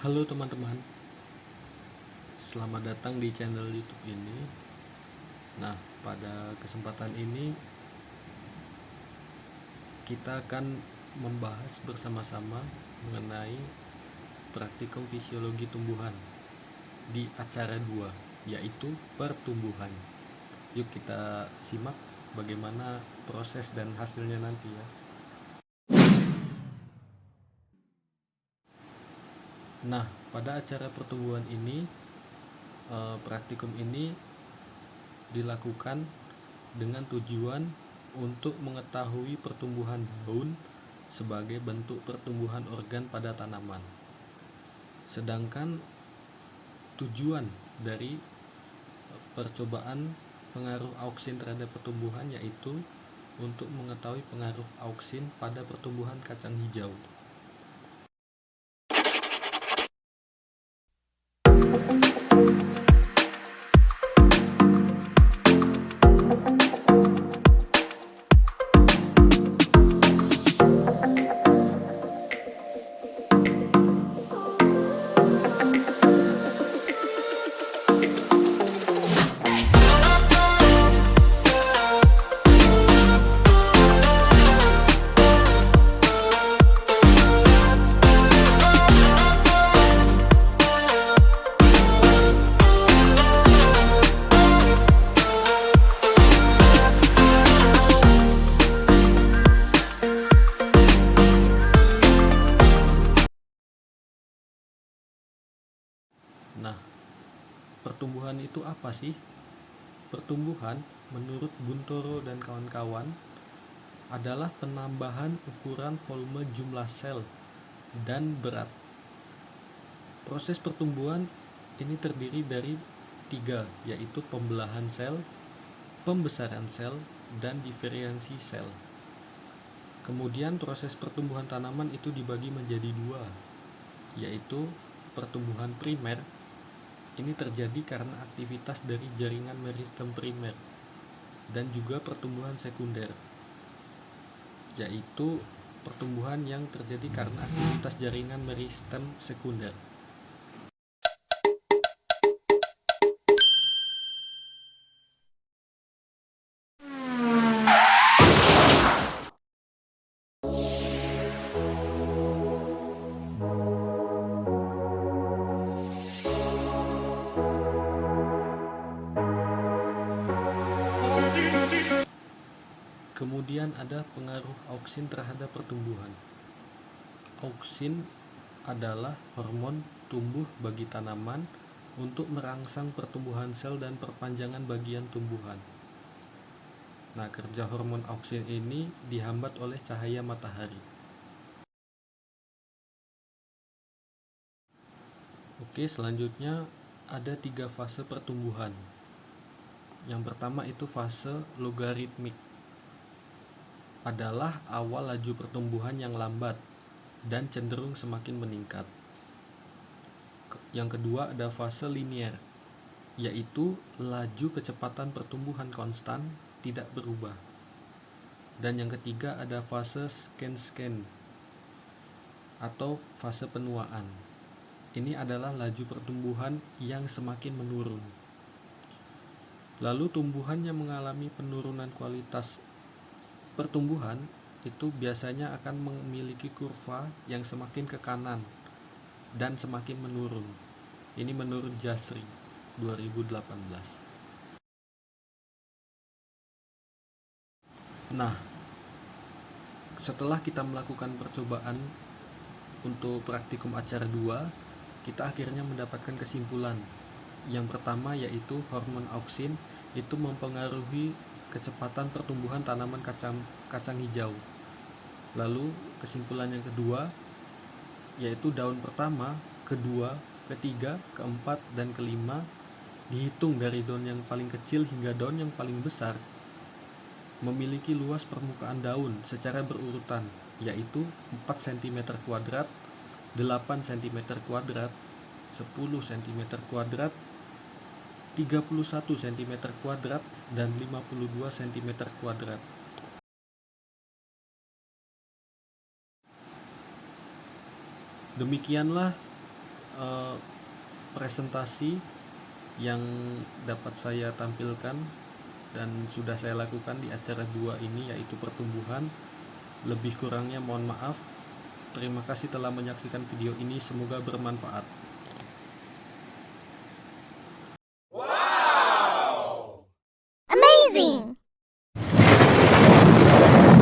Halo teman-teman, selamat datang di channel YouTube ini. Nah, pada kesempatan ini kita akan membahas bersama-sama mengenai praktikum fisiologi tumbuhan di acara 2, yaitu pertumbuhan. Yuk kita simak bagaimana proses dan hasilnya nanti ya. Nah, pada acara pertumbuhan ini, praktikum ini dilakukan dengan tujuan untuk mengetahui pertumbuhan daun sebagai bentuk pertumbuhan organ pada tanaman. Sedangkan tujuan dari percobaan pengaruh auksin terhadap pertumbuhan yaitu untuk mengetahui pengaruh auksin pada pertumbuhan kacang hijau. Nah, pertumbuhan itu apa sih? Pertumbuhan menurut Buntoro dan kawan-kawan adalah penambahan ukuran volume jumlah sel dan berat. Proses pertumbuhan ini terdiri dari 3, yaitu pembelahan sel, pembesaran sel, dan diferensiasi sel. Kemudian proses pertumbuhan tanaman itu dibagi menjadi 2, yaitu pertumbuhan primer. Ini terjadi karena aktivitas dari jaringan meristem primer, dan juga pertumbuhan sekunder, yaitu pertumbuhan yang terjadi karena aktivitas jaringan meristem sekunder. Kemudian ada pengaruh auksin terhadap pertumbuhan. Auksin adalah hormon tumbuh bagi tanaman untuk merangsang pertumbuhan sel dan perpanjangan bagian tumbuhan. Nah, kerja hormon auksin ini dihambat oleh cahaya matahari. Oke, selanjutnya ada 3 fase pertumbuhan. Yang pertama itu fase logaritmik. Adalah awal laju pertumbuhan yang lambat dan cenderung semakin meningkat. Yang kedua ada fase linier, yaitu laju kecepatan pertumbuhan konstan tidak berubah. Dan yang ketiga ada fase scan atau fase penuaan. Ini adalah laju pertumbuhan yang semakin menurun. Lalu tumbuhan yang mengalami penurunan kualitas pertumbuhan itu biasanya akan memiliki kurva yang semakin ke kanan dan semakin menurun. Ini menurut Jasri 2018. Nah, setelah kita melakukan percobaan untuk praktikum acara 2, kita akhirnya mendapatkan kesimpulan. Yang pertama yaitu hormon auksin itu mempengaruhi kecepatan pertumbuhan tanaman kacang hijau. Lalu kesimpulan yang kedua yaitu daun pertama, kedua, ketiga, keempat, dan kelima dihitung dari daun yang paling kecil hingga daun yang paling besar memiliki luas permukaan daun secara berurutan, yaitu 4 cm kuadrat, 8 cm kuadrat, 10 cm kuadrat, 31 cm kuadrat, dan 52 cm kuadrat. Demikianlah presentasi yang dapat saya tampilkan dan sudah saya lakukan di acara 2 ini, yaitu pertumbuhan. Lebih kurangnya mohon maaf. Terima kasih telah menyaksikan video ini, semoga bermanfaat.